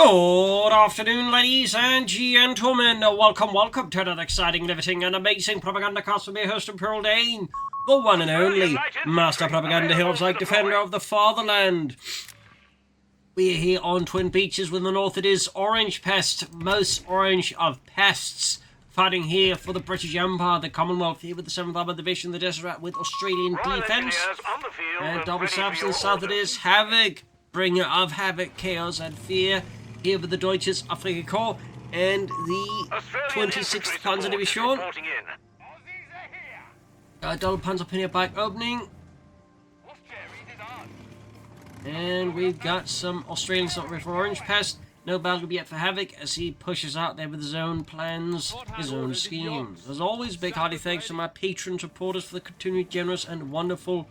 Good afternoon, ladies and gentlemen. Welcome to another exciting, riveting, and amazing Propagandacaster with me, host Pearl Dane, the one and only Master Propaganda Hills like defender of the fatherland. We are here on Twin Beaches. With the north it is Orangepest, most orange of pests, fighting here for the British Empire, the Commonwealth, here with the 7th Armoured Division, the Desert Rat with Australian defence, and double sabs in the south it is Havoc, bringer of havoc, chaos and fear, here with the Deutsches Afrika Korps and the 26th Panzer Division. Double Panzer back opening. And we've got some Australian soldiers for Orangepest. No battle yet for Havoc as he pushes out there with his own plans, his own schemes. As always, big hearty thanks to my patron supporters for the continued generous and wonderful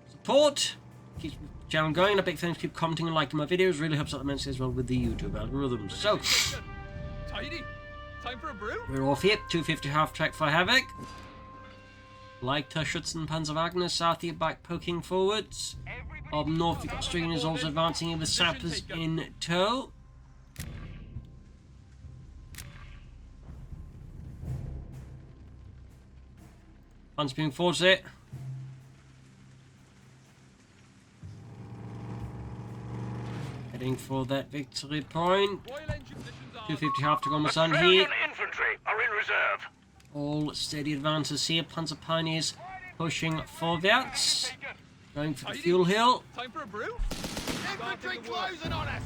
support. Keeps the channel going, and a big thanks. Keep commenting and liking my videos. Really helps out immensely as well with the YouTube algorithms. So, tidy. Time for a brew. We're off here. 250 half track for Havoc. Like Schützen Panzerjaeger, south here back poking forwards. Up north, you've got Australians also advancing in with sappers in tow. Panzer being forwards there. Heading for that victory point. 250 half to go on the sun here. Infantry are in reserve. All steady advances here. Panzer Pioneers pushing forwards. Going for the fuel hill. Time for a brew. Infantry closing on us.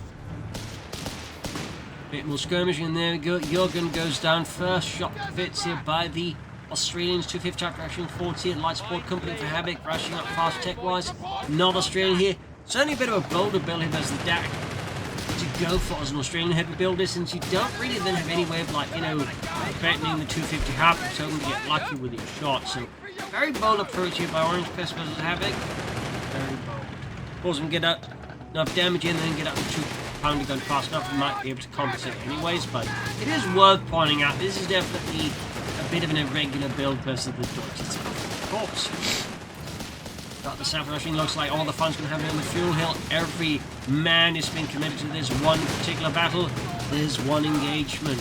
Bit more skirmishing, and there we go. Jürgen goes down first. Shot fits here by the Australians. 250 up rushing forwards here. Light Support Company for Havoc, rushing up fast tech wise. Not Australian here. Certainly a bit of a bolder build here as the DAK to go for as an Australian heavy builder, since you don't really then have any way of, like, you know, threatening the 250 half and so to get lucky with your shot. So very bold approach here by Orangepest versus Havoc. Very bold. Pause and get up enough damage in, then get up to 2-pounder gun fast enough, and might be able to compensate anyways. But it is worth pointing out this is definitely a bit of an irregular build versus the Deutsches Afrika Korps. Got the south rushing, looks like all the fun's going to happen in the fuel hill. Every man is being committed to this one particular battle. There's one engagement.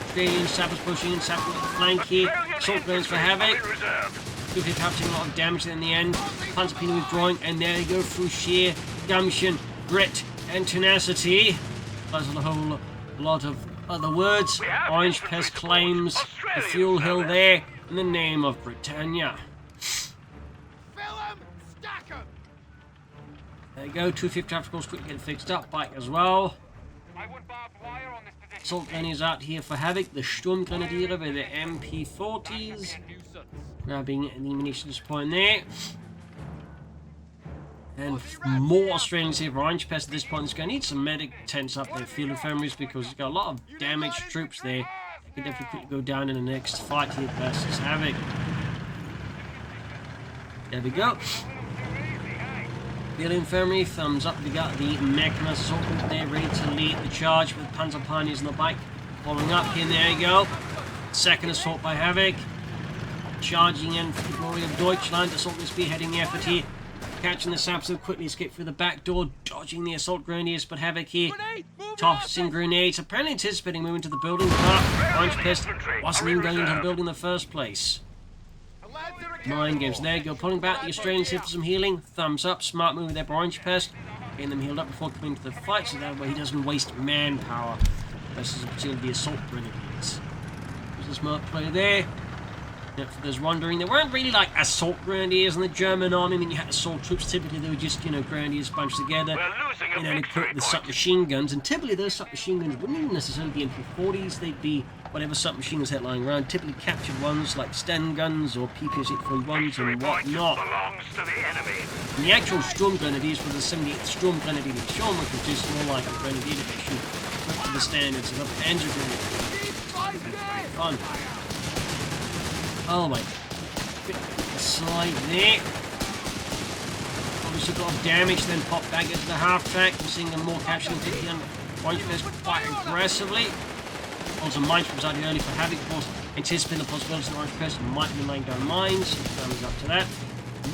Australian sappers pushing in, sapper with the flank here. Assault guns for Havoc. 250 having a lot of damage in the end. Panzer Pino withdrawing, and there they go through sheer gumption, grit, and tenacity. Plus a whole lot of other words. Orangepest claims the fuel hill there in the name of Britannia. There you go, 250 obstacles quickly get fixed up, bike as well. Assault Grenadiers out here for Havoc, the Sturmgrenadiere with the MP40s. Grabbing the munitions point there. And more Australians here for Orangepest at this point. It's going to need some medic tents up there, field infirmaries, because it's got a lot of damaged troops there. They can definitely quickly go down in the next fight here versus Havoc. There we go. Field Infirmary, thumbs up. We got the mechanized assault group there, ready to lead the charge with Panzer Pioneers on the bike. Following up here, there you go. Second assault by Havoc. Charging in for the glory of Deutschland. Assault is spearheading the effort here. Catching the saps so quickly, escape through the back door, dodging the assault grenadiers, but Havoc here tossing grenades, apparently anticipating moving to the building, but Orangepest wasn't even going into the building in the first place. Mind games. There you go. Pulling back the Australians here for some healing. Thumbs up. Smart move there by Orangepest. Getting them healed up before coming to the fight, so that way he doesn't waste manpower versus particularly the assault grenadiers. There's a smart play there. Now, for those wondering, there weren't really like assault grenadiers in the German army. I mean, you had assault troops. Typically, they were just, you know, grenadiers bunched together. And then equipped with submachine guns. And typically, those submachine guns wouldn't even necessarily be MP40s. They'd be whatever submachine guns had lying around. Typically captured ones like Sten guns or PPS-841s and whatnot. And the actual Sturm Grenadiers were the 78th Sturm Grenadier Division, which was just more like a Grenadier Division up to the standards of a Panzer Grenadier. Very fun. Oh wait. Bit of a slide there. Obviously got a lot of damage, then pop back into the half track. We're seeing them more capturing 50 on Orangepest quite aggressively. Also, mines from out early for Havoc, of course, anticipating the possibility that Orangepest might be laying down mines. Thumbs up to that.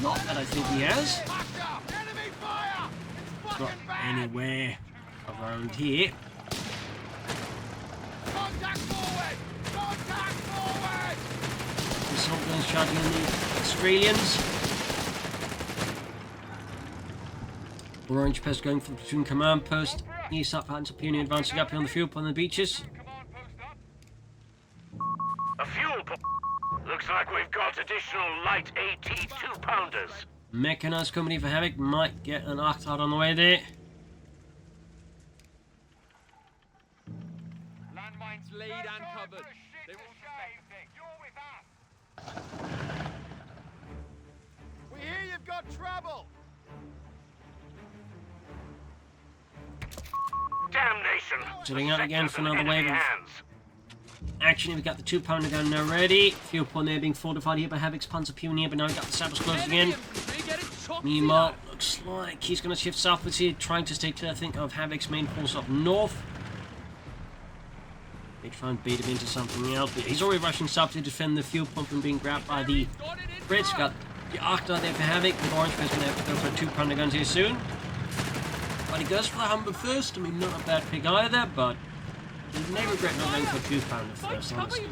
Not that I think he has. Not anywhere. around here. Contact forward! Contact forward! The assault guns charging on the Australians. Orangepest going for the platoon command post. East up, Panzer Pioneer advancing up here on the field on the beaches. A fuel point. Looks like we've got additional light AT 2-pounders. Mechanized company for Havoc might get an octard on the way there. Landmines laid and covered. They will We hear you've got trouble. Damnation! Sitting out again for another Enemy wave of hands. action. We've got the 2-pounder gun now ready. Fuel point there being fortified here by Havoc's Panzer Pioneer, but now we've got the sappers closing in. Meanwhile, looks like he's going to shift southwards here, trying to stay clear, I think, of Havoc's main force up north. They try and bait him into something else, but he's already rushing south to defend the fuel pump from being grabbed by the Brits. Got the Octar there for Havoc, with Orangepest going to have to go for 2-pounder guns here soon. But he goes for the Humber first. I mean, not a bad pick either, but he may regret not going for a 2-pounder first, honestly.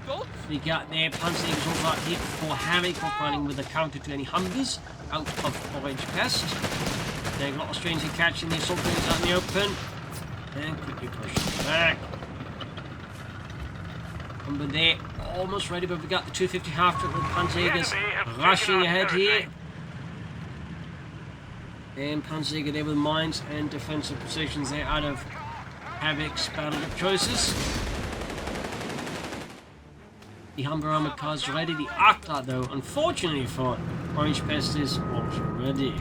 We got their Panzerjaeger all right here for Havoc, running with a counter to any Humbers out of Orangepest. There's a lot of Australians here catching the assault guns out in the open. And quickly pushing back. Humber there, almost ready, but we got the 250 half-truck with Panzerjaegers rushing ahead here. And Panzerjaeger there with mines and defensive positions there out of Havoc's battleship choices. The Humber armored cars ready. The Octar, though, unfortunately for Orangepest, is also ready.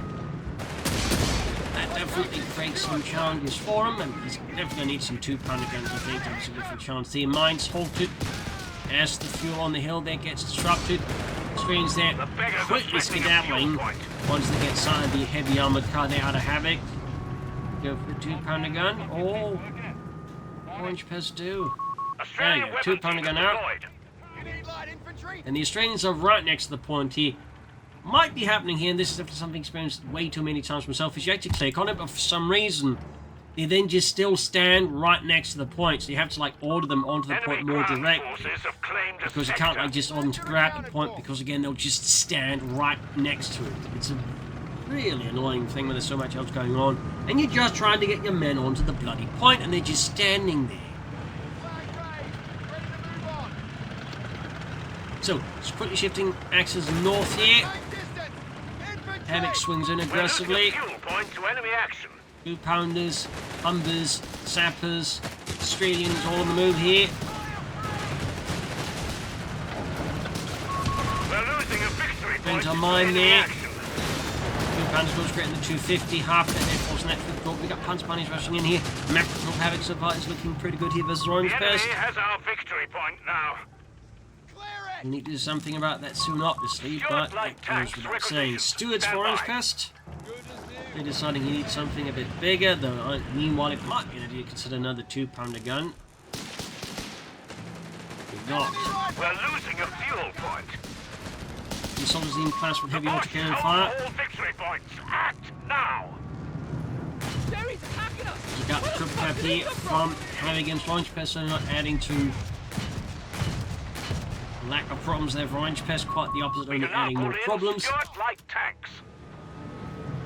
That definitely creates some challenges for him, and he's definitely going to need some 2-pounder guns, I think, to have a significant chance. The mines halted as the fuel on the hill there gets disrupted. Screens there quickly skedaddling once they get sight of the heavy armored car there out of Havoc. Go for a 2-pounder gun. Oh, Orangepest do. There you go, 2-pounder gun out. And the Australians are right next to the point here. Might be happening here, and this is after something experienced way too many times myself, is you actually click on it, but for some reason they then just still stand right next to the point, so you have to like order them onto the point more directly, because you can't like just order them to grab the point, because again they'll just stand right next to it. It's a really annoying thing when there's so much else going on and you're just trying to get your men onto the bloody point and they're just standing there. So, just quickly shifting axes north here. Havoc swings in aggressively. 2-pounders, Humbers, sappers, Australians all on the move here. Bent on mine there. 2-pounders goes straight in the 250, half that Air Force net for the We got Panzer Bunnies rushing in here. Map control Havoc so far is looking pretty good here versus Orangepest. The enemy has our victory point now. We need to do something about that soon, obviously, but it goes without saying. Stewards for Orangepest. They're deciding he needs something a bit bigger, though meanwhile it might be an idea to consider another 2-pounder gun. We've got. We're losing a fuel point. The soldiers in class with heavy autocannon fire. All victory points. Act now. Jerry's attacking us. You got the triple cap here from Havoc against Orangepest, so not adding to lack of problems there for Orangepest, quite the opposite, only adding more problems.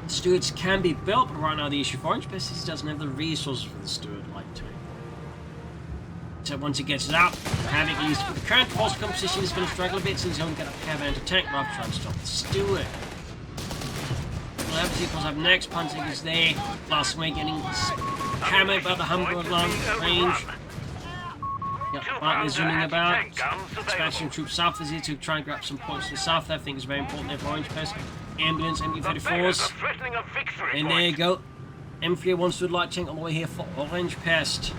Stewards can be built, but right now the issue for Orangepest is he doesn't have the resources for the Steward light tank. So once he gets it up, Havoc, at least with the current force composition, is going to struggle a bit since he's only got a pair of anti-tank rifles trying to stop the Steward. We'll have vehicles up next. Panzerjaeger's there. Last way getting hammered by the Humber at long range. Yep, right, they're zooming about. Expansion troops south is here to try and grab some points to the south. That I think is very important there for Orangepest. Ambulance, MD-34s. And there you go. M301 Steward light tank all the way here for Orangepest.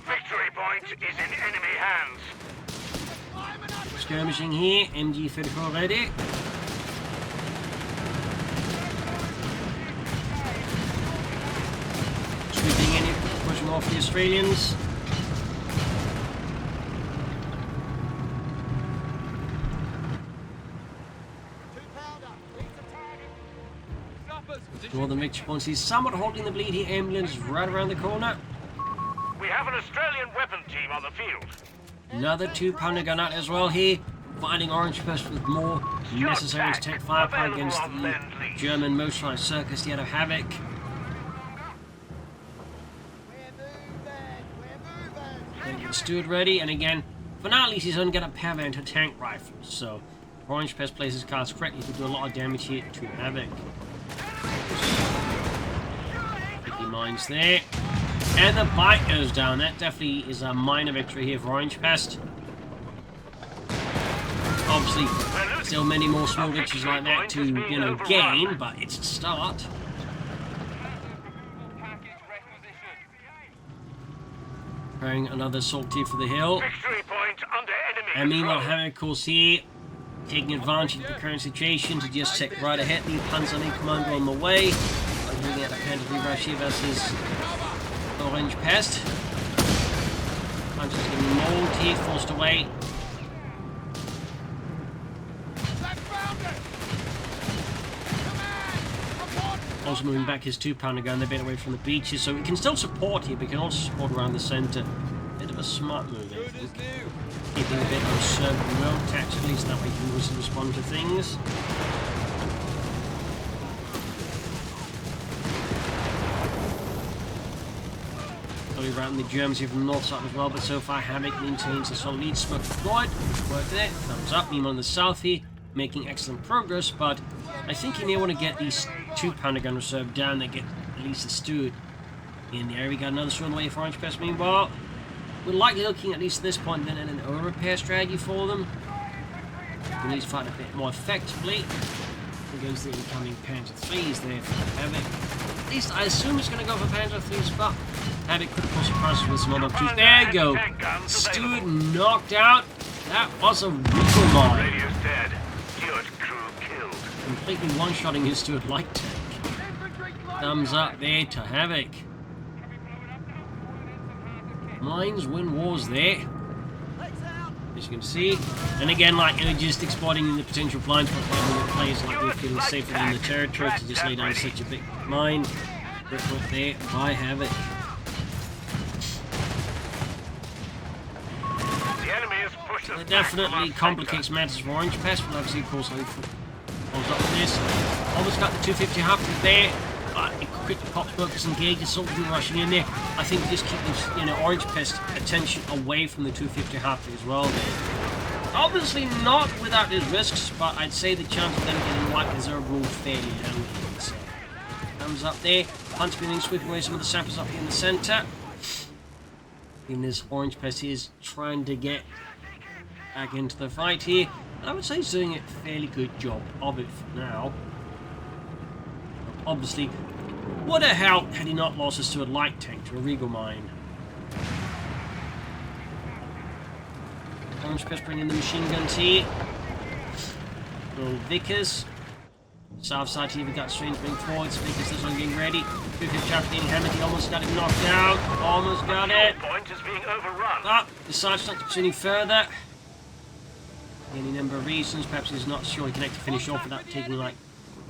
Victory point is in enemy hands. Skirmishing here, MG-34 ready. Sweeping in, pushing off the Australians. Northern victory points. He's somewhat holding the bleed here. Ambulance is right around the corner. We have an Australian weapon team on the field. Another 2-pounder gun out as well here. Fighting Orangepest with more necessary to take firepower against the German motorized circus, the of Havoc. Getting the steward ready, and again, for now at least he's only got a pair of anti-tank rifles, so Orangepest plays his cards correctly to do a lot of damage here to Havoc. 50 mines there. And the bike goes down. That definitely is a minor victory here for Orangepest. Obviously, still many more small victories like that to, you know, gain, but it's a start. Preparing another sortie for the hill. Victory point under enemy And meanwhile, control. Havoc, of course, here, taking advantage of the current situation to just take right ahead. The Panzerjaeger commander on the way. I'm looking at the Panzerjaeger rush here versus Orangepest. Panzer's getting mauled here, forced away. Also moving back his 2-pounder gun a bit away from the beaches, so we can still support here, but we can also support around the centre. Bit of a smart move, I think. Keeping a bit of a certain road tactically, so that way he can also respond to things. Slowly routing the Germans here from the north side as well, but so far Havoc maintains a solid lead. Smoke deployed, work there, thumbs up. Meanwhile on the south here, making excellent progress, but I think you may want to get these 2-pounder gun reserve down. They get at least a steward in there. We got another steward on the way for Orangepest. Meanwhile, we're likely looking at least at this point then at an repair strategy for them. We need to fight a bit more effectively against the incoming Panzer 3s there for Havoc. At least I assume it's going to go for Panzer 3s, but Havoc could of course surprise us with some other options. There you go. Steward knocked out. That was a regal mine. Radio's dead. Steward crew killed. Completely one-shotting his steward light tank. Thumbs up there to Havoc. Mines win wars there, as you can see. And again, like, you know, just exploiting the potential blind spot when the players like they're feeling safer in the territory to just lay down such a big mine. Ripped up there by Havoc. The enemy has pushed us It back definitely from our complicates matters for Orangepest, but obviously, of course, I follows up with this. Almost got the 250 half there. But it quickly pops focus engages, something rushing in there. I think just keep this, you know, Orangepest attention away from the 250 half as well there. Obviously not without his risks, but I'd say the chance of them getting wiped is overall fairly low here. So, thumbs up there. Punch being sweeping away some of the sappers up here in the centre. Even as Orangepest is trying to get back into the fight here. And I would say he's doing a fairly good job of it for now. Obviously, would have helped had he not lost us to a light tank, to a regal mine. Orangepest bringing in the machine guns here. Little Vickers. South side here, we got Strange bring forwards. Vickers is on getting ready. 250 chapter getting hammered. He almost got him knocked out. Almost got it. Point is being overrun. But decides not to pursue any further. Any number of reasons. Perhaps he's not sure he can actually finish off without taking like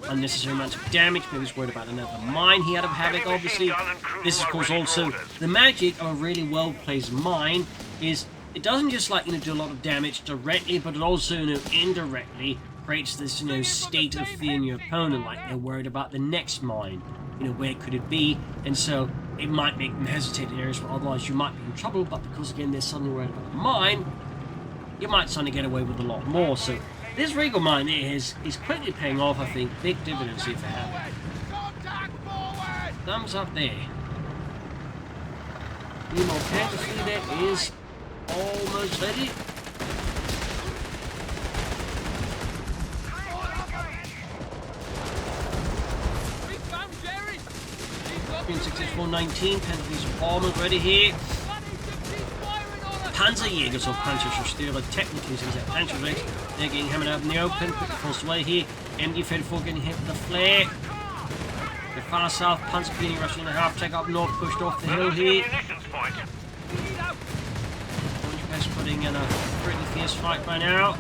unnecessary amounts of damage. Maybe he's worried about another mine he had of Havoc, obviously. This is, of course, also the magic of a really well-placed mine is it doesn't just, like, you know, do a lot of damage directly, but it also, you know, indirectly creates this, you know, state of fear in your opponent, like they're worried about the next mine, you know, where could it be, and so it might make them hesitate in areas where otherwise you might be in trouble, but because, again, they're suddenly worried about the mine, you might suddenly get away with a lot more. So this regal mine is quickly paying off, I think. Big dividends here for Havoc. Thumbs up there. Meanwhile, Panther 3 there is almost ready. We found Jerry! 6419, Panther 3 is almost ready here. Panzerjaeger, so Panzerjaeger, technically since that Panzerjaeger, they're getting hammered out in the open, quickly forced away here. MD-34 getting hit with the flare. The far south, Panzer being rushing in a half, take up north, pushed off the hill here. Orangepest putting in a pretty fierce fight by now.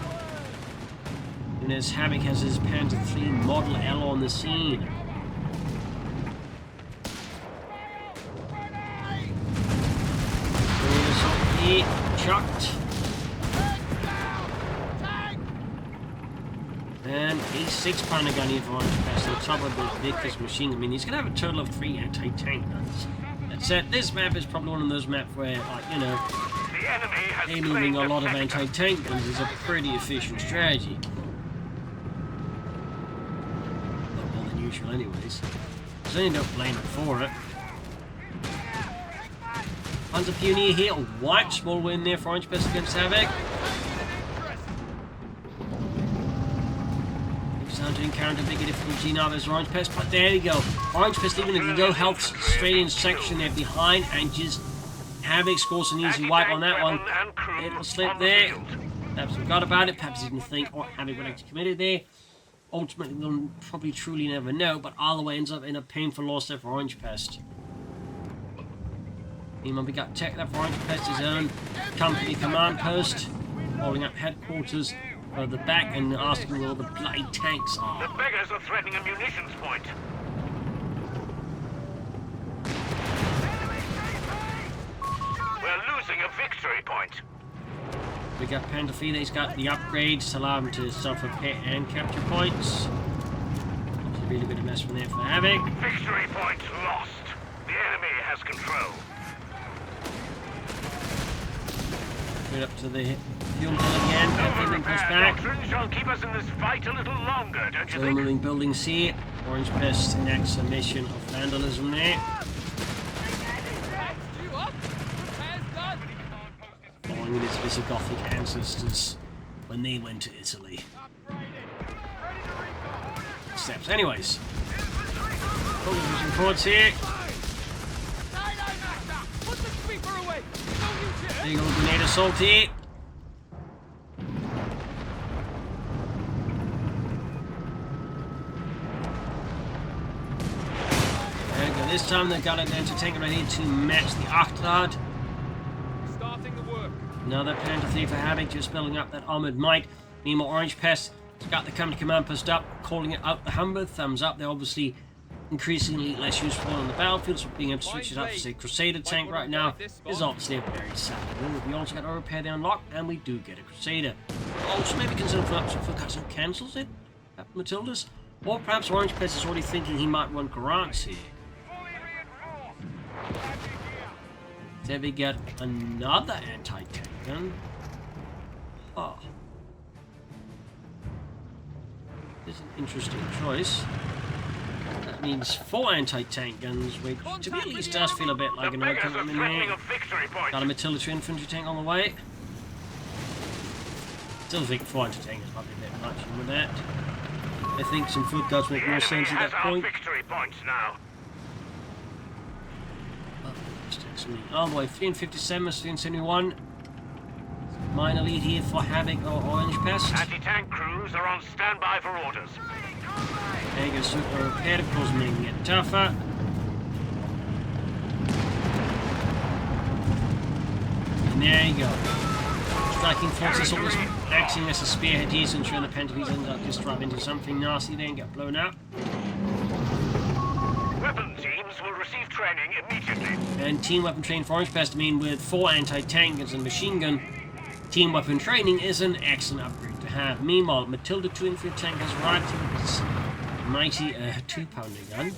And as Havoc has his Panzer 3 Model L on the scene. here, chucked. And a 6-pounder gun here for Orangepest on top of the Vickers machine gun. I mean, he's going to have a total of 3 anti-tank guns. That's it. This map is probably one of those maps where, like, you know, moving a lot of anti-tank guns is a pretty efficient strategy. Not more than usual anyways. So you don't blame it for it. Panzer Pioneer here, a white small win there for Orangepest against Havoc. Time to encounter bigger difficulty now as Orangepest, but there you go. Orangepest even in the low health straight in section there behind, and just Havoc scores an easy wipe on that one. Little slip there. Perhaps forgot about it, perhaps didn't think Havoc would actually committed there. Ultimately, we'll probably truly never know, but either way ends up in a painful loss there for Orangepest. Meanwhile, we got tech there for Orangepest, his own company command post, holding up headquarters of the back and asking where all the bloody tanks are. The beggars are threatening a munitions point. We're losing a victory point. We got Panzerjaeger, he's got the upgrades to allow him to self-repair and capture points. It's a really bit of mess from there for Havoc. Victory point lost. The enemy has control. Right up to the fuel hill again, and push back. Shall keep us in this fight a little longer, don't you So think? moving buildings here. Orangepest next mission of vandalism there. Following in his Visigothic ancestors when they went to Italy. Steps. Anyways. Pushing forwards here. There you go, grenade assault here. There we go. This time they've got an anti-tank ready to match the Achterhard. Starting the work. Another Panzerjaeger for Havoc, just building up that armoured might. Meanwhile, Orangepest has got the company command post up, calling it out the Humber. Thumbs up. They're obviously increasingly less useful on the battlefield, so being able to switch it up to say Crusader tank right now is obviously a very sad move. We also got our repair there unlocked, and we do get a Crusader. Also maybe consider for option for cuts and cancels it at Matilda's, or perhaps Orangepest is already thinking he might run Garants here. There we get another anti-tank gun. Oh. This is an interesting choice. That means 4 anti-tank guns, which to me at least does feel a bit like an overcome in there. Got a Matilda 2 infantry tank on the way. Still think 4 anti-tank is probably a bit much with that. I think some foot guards make more sense at that point. Victory points now. All the way, 357, 371. Minor lead here for Havoc or Orangepest. Anti-tank crews are on standby for orders. There you go, super repair, of course, making it tougher. And there you go. Striking forces almost acting as a spearhead here, so ensuring the Panzerjaeger ends up just drive into something nasty there and get blown up. Weapon teams will receive training immediately. And team weapon training for Orangepest, I mean, with 4 anti-tank guns and machine gun, team weapon training is an excellent upgrade to have. Meanwhile, Matilda 2 infantry tank has arrived with its mighty 2-pounder gun.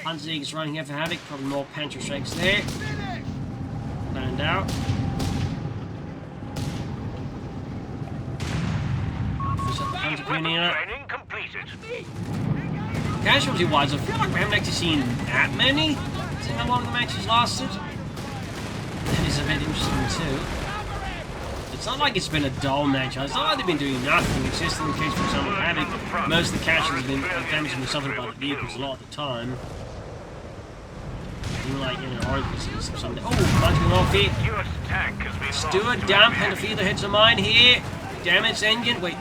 Panzerjaeger is running here for Havoc, probably more Panzerjagers there. Planned out. Panzer Pioneer. Training completed. Casualty-wise, I feel like we haven't actually seen that many. Seeing how long the match has lasted. That is a bit interesting too. It's not like it's been a dull match. It's not like they've been doing nothing. It's just in the case, for example, Havoc, most of the casualties have been damage and suffered by the vehicles a lot of the time. Even like, you know, Orangepest or something. Oh, bunching off here. Stewart down, Panzerjaeger hits a mine here. Damaged engine. Wait.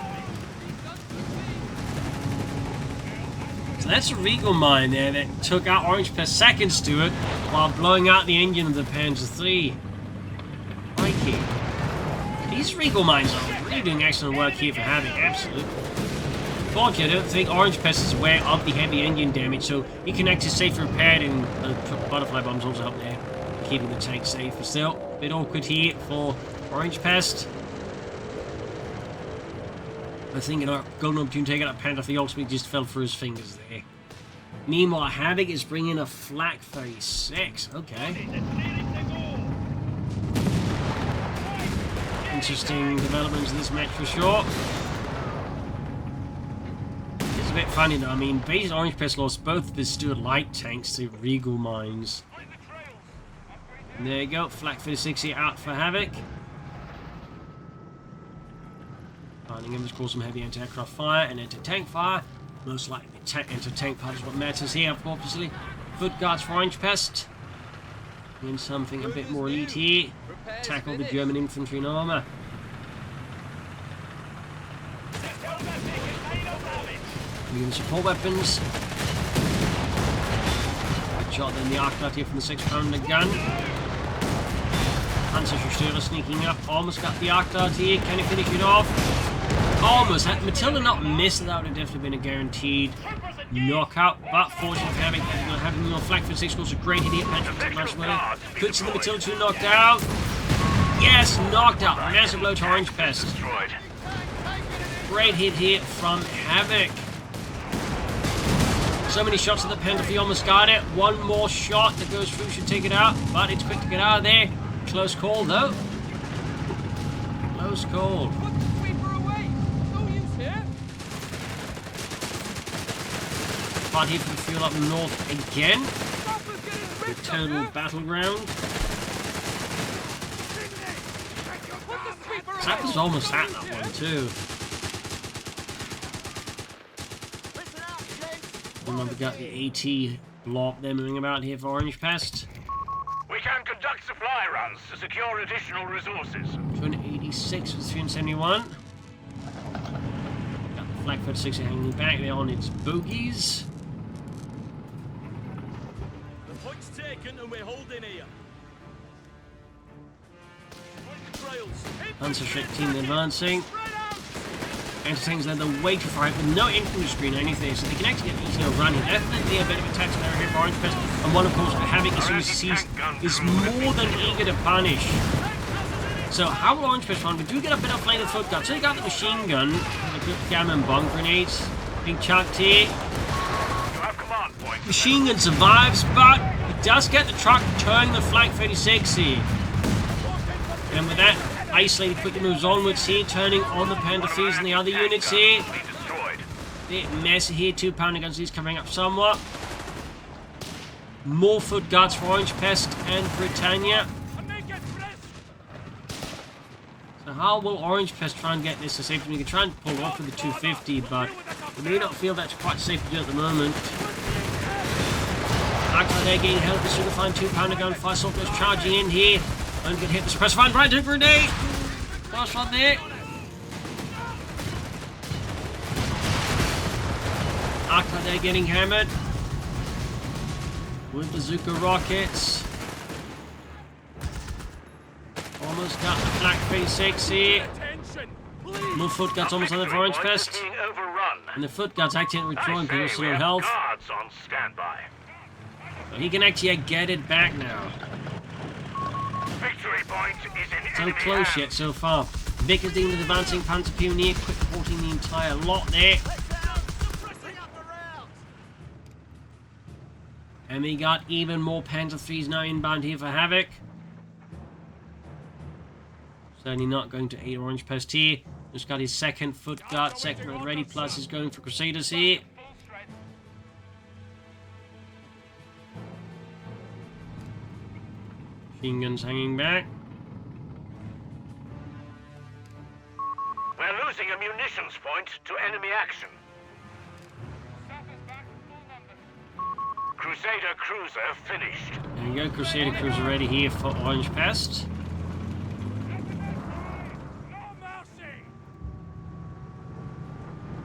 So that's a Regal mine there that took out Orangepest's second Stewart while blowing out the engine of the Panzer III. Crikey. These Regal mines are really doing excellent work here for Havoc, absolutely. Unfortunately, I don't think Orangepest is aware of the heavy engine damage, so he can actually safely repair and butterfly bombs also help there, keeping the tank safe. But still, a bit awkward here for Orangepest. I think an golden opportunity to take out a Panther for ultimately just fell through his fingers there. Meanwhile, Havoc is bringing a Flak 36. Okay. Interesting developments in this match for sure. It's a bit funny though. I mean, basically Orangepest lost both of his Stuart light tanks to Regal mines. And there you go. Flak 36 here out for Havoc. Finding him has caused some heavy anti-aircraft fire and anti-tank fire. Most likely anti-tank fire is what matters here, obviously. Foot guards for Orangepest. And something a bit more elite here. Tackle the German infantry and armour. Using support weapons. Good shot then the Arclight here from the 6-pounder gun. Panzerjaeger sneaking up. Almost got the Arclight here. Can he finish it off? Almost. Had Matilda not missed, that would have definitely been a guaranteed knockout. But fortunately for having your Flak 36 scores a great hit here. Puts in the Matilda 2 knocked out. Yes, knocked out. Massive blow to Orangepest. Great hit here from Havoc. So many shots at the Panther, he almost got it. One more shot that goes through should take it out, but it's quick to get out of there. Close call though. Close call. Put the sweeper away. No use here. Part here for the fuel up north again. The total battleground. That was almost at that one too. And then we got the AT block they're moving about here for Orangepest. We can conduct supply runs to secure additional resources. 286 with 371. Got the Flak 36 hanging back there on its bogies. The point's taken and we're holding here. Panzerjaeger team advancing. Entertains then the way to fight with no infantry screen or anything, so they can actually get easy run here. Definitely a bit of a tactical error here for Orangepest, and one of course Havoc as soon as he sees is more than eager to punish. So how will Orangepest run? We do get a bit of flame of foot guard. So they got the machine gun, the good gammon bomb grenades, being chucked here. Machine gun survives, but it does get the truck turning the Flak 36 here. And with that, isolated quickly moves onwards here, turning on the Panther thieves and the other units here. Bit messy here, 2-pounder guns, these covering up somewhat. More foot guards for Orangepest and Britannia. So how will Orangepest try and get this to safety? We can try and pull off with the 250, but we may not feel that's quite safe to do at the moment. Arclight there getting held with the superfine 2-pounder gun. Fire assault goes charging in here. And get hit the suppressor fire right to grenade. Last one there. Arclight there getting hammered with bazooka rockets. Almost got the Flak 36 here. More foot guards almost on the Orangepest. And the foot guards actually withdrawing people still on health. But he can actually get it back now. Victory point is in So close yet so far. Vickerding the advancing Panzer Pioneer, quick porting the entire lot there. And we got even more Panzer 3s now inbound here for Havoc. Certainly not going to aid Orangepest here. Just got his second foot guard, second ready, plus he's going for Crusaders here. Machine guns hanging back. We're losing a munitions point to enemy action. Crusader cruiser finished. There we go, Crusader cruiser ready here for Orangepest.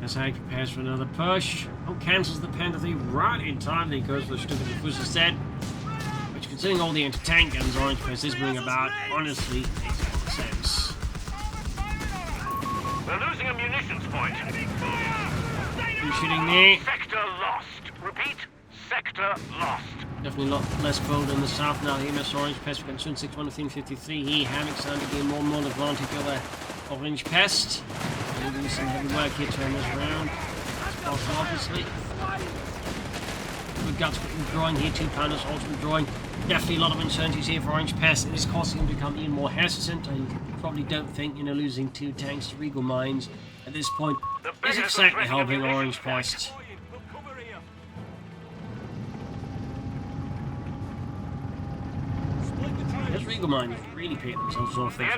As Havoc prepares for another push. Oh, cancels the Panther thing right in time. He goes for the stupid Diffuser instead. Which, considering all the anti-tank guns Orangepest is bringing about, honestly, makes a lot of sense. We're losing a munitions point. Who's shooting there? Sector lost. Repeat, sector lost. Definitely a lot less bold in the south now. Here, Miss Orangepest. We've got 261-53 here. Havoc starting to gain more and more advantage over Orangepest. Doing some heavy work here to turn this around. Possible, obviously. Good guts withdrawing here. 2 pounders also withdrawing. Definitely a lot of uncertainties here for Orangepest. It is causing him to become even more hesitant. I probably don't think, losing 2 tanks to Regal Mines at this point is exactly helping Orangepest. Those Regal Mines really paid themselves off there.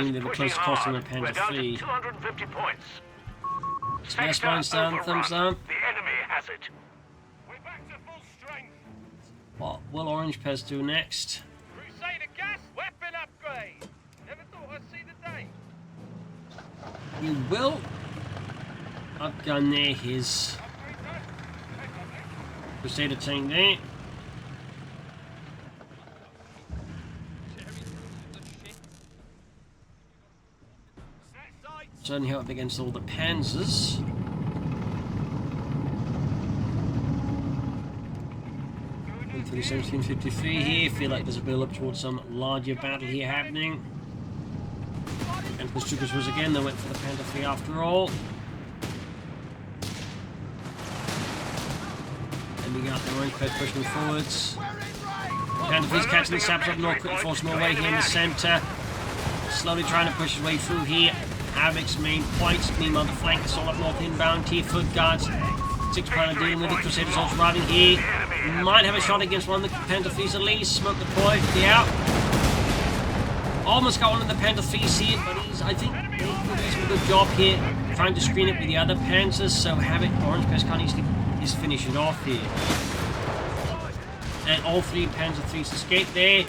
They were close to costing their Panzerjaeger. 250 points. Smash mines down, thumbs down. The enemy has it. We're back to full strength. What will Orangepest do next? Crusader gas weapon upgrade. Never thought I'd see the day. You will upgun there his Crusader tank there. Certainly help against all the Panzers. For the 1753 here, feel like there's a build up towards some larger battle here happening. And Troopers was again, they went for the Panzerjaeger after all. And we got the Orangepest pushing forwards. Panzerjaeger's catching the saps up north, quick force more way here in the centre. Slowly trying to push his way through here. Havoc's main points, meanwhile the flank is all up north inbound here. Foot guards, 6 pounder dealing with it. Crusaders also arriving here. Might have a shot against one of the Panzerjaegers at least. Smoke the point, yeah. Almost got one of the Panzerjaegers here, but I think they did a good job here trying to screen it with the other Panzers, so Havoc, Orangepest can't easily just finish it off here. And all 3 Panzerjaegers escape there.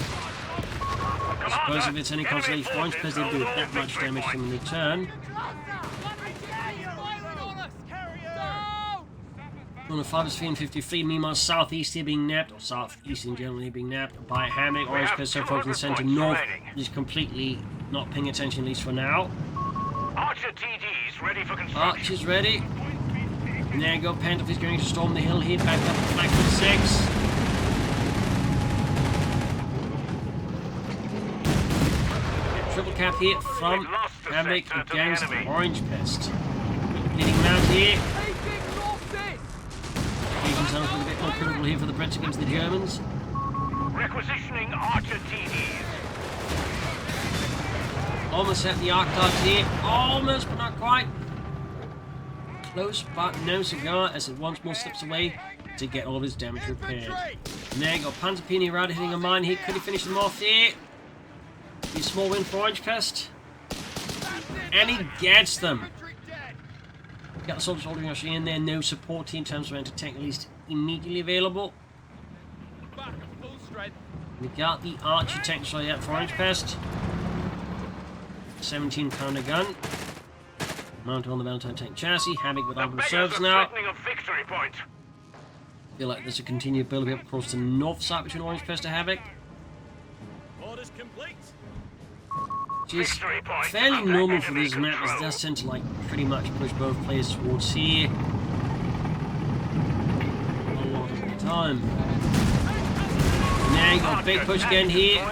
I suppose if it's any consolation, Orangepest didn't do that much damage to them in return. On the 5-3-53, meanwhile southeast here being napped, or southeast in general here being napped by Havoc. Orangepest so focused in the centre north, is completely not paying attention, at least for now. Archer TDs ready for construction. Archer's ready. And there you go, Panzerjaeger's going to storm the hill here, back up to flank with 6. Triple cap here from Havoc against Orangepest. Leading him out here. Sounds a bit more critical here for the Brits against the Germans. Requisitioning Archer TDs. Almost at the arc darts here. Almost, but not quite. Close, but no cigar as it once more slips away to get all of his damage repaired. And there you go, Panzerjaeger right hitting a mine here. Could he finish them off here? Be a small win for Orangepest. And he gets them. Got the soldiers holding actually in there, no support in terms of anti-tank at least immediately available. We got the Archer tank shot out for Orangepest. 17 pounder gun. Mounted on the Valentine tank chassis. Havoc with ample reserves now. Feel like there's a continued build up across the north side between Orangepest and Havoc. Orders complete. Which is fairly normal for these maps, as it does tend to like pretty much push both players towards here a lot of the time. And there you go, big push again here.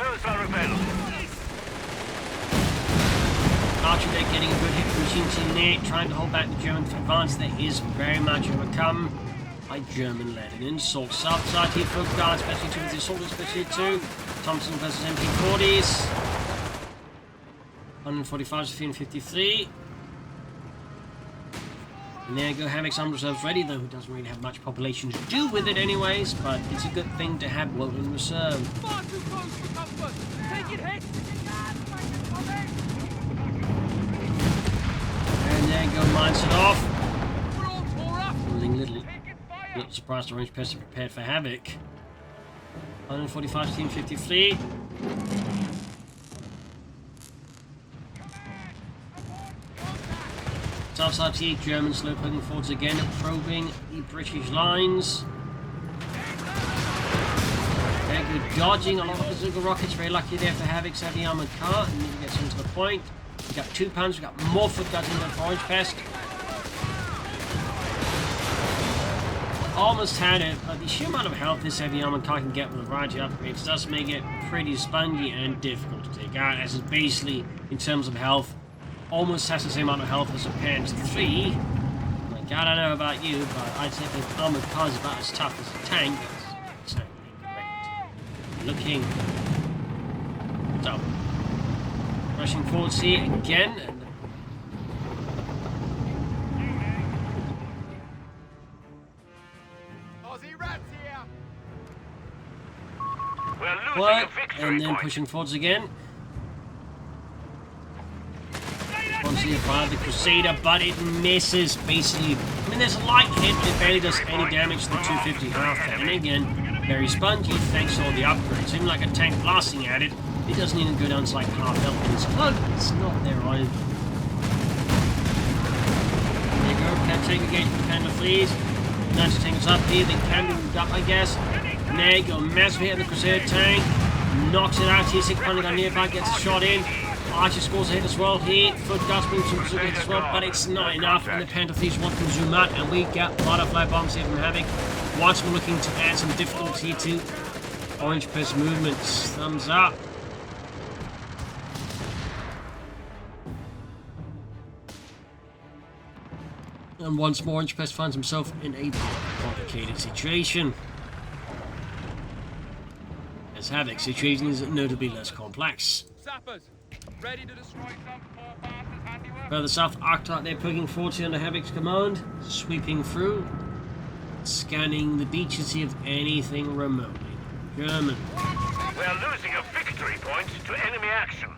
Archer there getting a good hit from Machine Team there, trying to hold back the German advance that is very much overcome by German-led. An insult south side here for guards, especially two with the assault, especially two. Thompson versus MP40s. 145 to 353. And there you go, Havoc's armed reserves ready, though he doesn't really have much population to do with it anyways, but it's a good thing to have well in reserve. Far too close for comfort. Take it, hit. And there you go, mines it off. We're all tore up. Feeling little surprised Orangepest are prepared for Havoc. 145 to 353. Southside here, German slow poking forwards again, probing the British lines. Very good dodging, a lot of bazooka rockets, very lucky there for Havoc's heavy armoured car, and nearly gets into the point. We've got 2 pounds, we've got more foot guns in there for Orangepest. almost had it, but the sheer amount of health this heavy armor car can get with a variety of upgrades does make it pretty spongy and difficult to take out, as it basically, in terms of health, almost has the same amount of health as a Panzer III. Like, I don't know about you, but I'd say the armored car is about as tough as a tank. It's certainly great looking. So, rushing forwards here again, and We're losing a victory and then point. pushing forwards again. Once you fire the Crusader, but it misses, basically. I mean, there's a light hit, but it barely does any damage to the 250 half that. And again, very spongy thanks to all the upgrades. Even like a tank blasting at it, it doesn't even go down to like half health. And it's close, it's not there either. There you go, can't take a gauge for the Panda Fleas. Nice to take us up here, they can be moved up, I guess. And there you go, massive hit on the Crusader tank. Knocks it out here, 6 Panda gun nearby, gets a shot in. Archer scores a hit as well here. Foot dust moves from Bazooka hit as well, but it's not enough. And the Panther Thieves want to zoom out, and we get butterfly bombs here from Havoc. Once we're looking to add some difficulty to Orangepest movements. Thumbs up. And once more, Orangepest finds himself in a complicated situation, as Havoc's situation is notably less complex. Sappers, ready to destroy some poor bastard's handiwork. Further south, Arctot, they're pushing forward here under Havoc's command, sweeping through, scanning the beaches here of anything remotely German. We're losing a victory point to enemy action.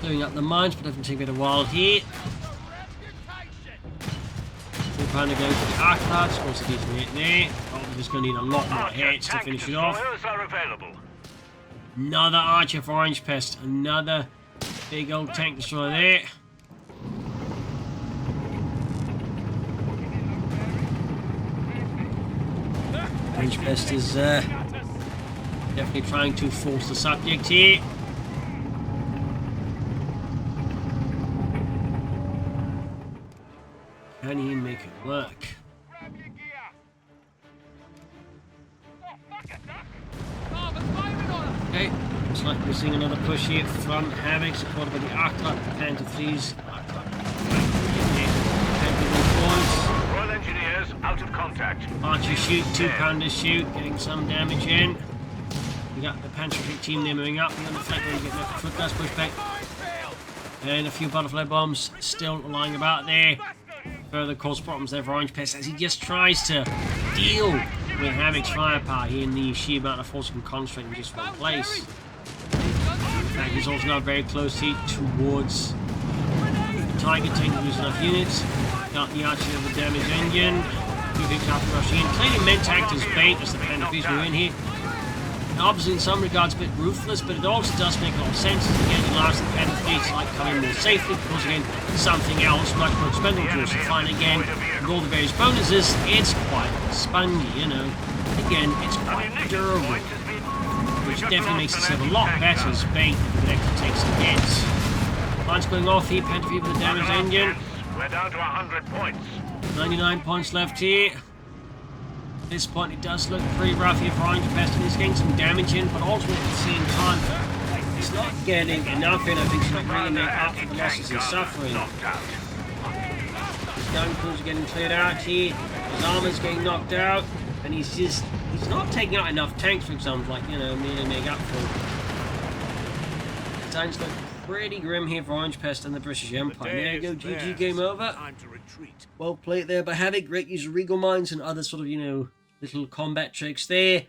Blowing up the mines, but definitely take a bit of while here. We're trying to go for the Arctot, also decent hit there. Oh, we're just going to need a lot more hits to finish it off. Destroyers are available. Another Archer for Orangepest, another big old tank destroyer there. Orangepest is definitely trying to force the subject here. Can he make it work? Grab your gear. Oh, fuck it, Duck. Oh, but firing on us. Okay, looks like we're seeing another push here from Havoc, supported by the Arctot, Panther Thieves. Royal Engineers out of contact. Archer shoot, 2 Pounder shoot, getting some damage in. We got the Panther team there moving up. The underflank going to get left foot gas pushback. And a few butterfly bombs still lying about there. Further cause problems there for Orangepest as he just tries to deal with Havoc's firepower here in the sheer amount of force he can concentrate in just one place. In fact, he's also not very close here towards the Tiger tank to lose enough units. Got the Archer of the damage engine. 2 big after rushing in. Clearly meant to act as bait as the Panther Thieves move in here. Obviously, in some regards, a bit ruthless, but it also does make a lot of sense. Again, it allows the Panther Thieves to like come in more safely, because again, something else much more expendable tools to find. Again, with all the various bonuses, it's quite spongy, you know. Again, it's quite durable, which definitely makes it a lot better as bait that actually takes some hits. Lights going off here, Panther Thieves with the damage engine. We're down to 100 points. 99 points left here. At this point, it does look pretty rough here for Orangepest, and he's getting some damage in, but ultimately at the same time, he's not getting enough in. I think he's not really making up for the losses he's suffering. His gun crews are getting cleared out here, his armor's getting knocked out, and he's not taking out enough tanks, for example, like, you know, nearly make up for it. Times look pretty grim here for Orangepest and the British Empire. There you go, GG, game over. Time to retreat. Well played there by Havoc. Great use of Regal Mines and other sort of, you know, little combat tricks there.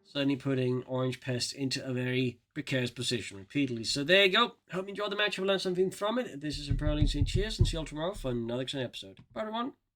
Certainly putting Orangepest into a very precarious position repeatedly. So there you go. Hope you enjoyed the match and learned something from it. This is Imperial saying cheers and see you all tomorrow for another exciting episode. Bye everyone.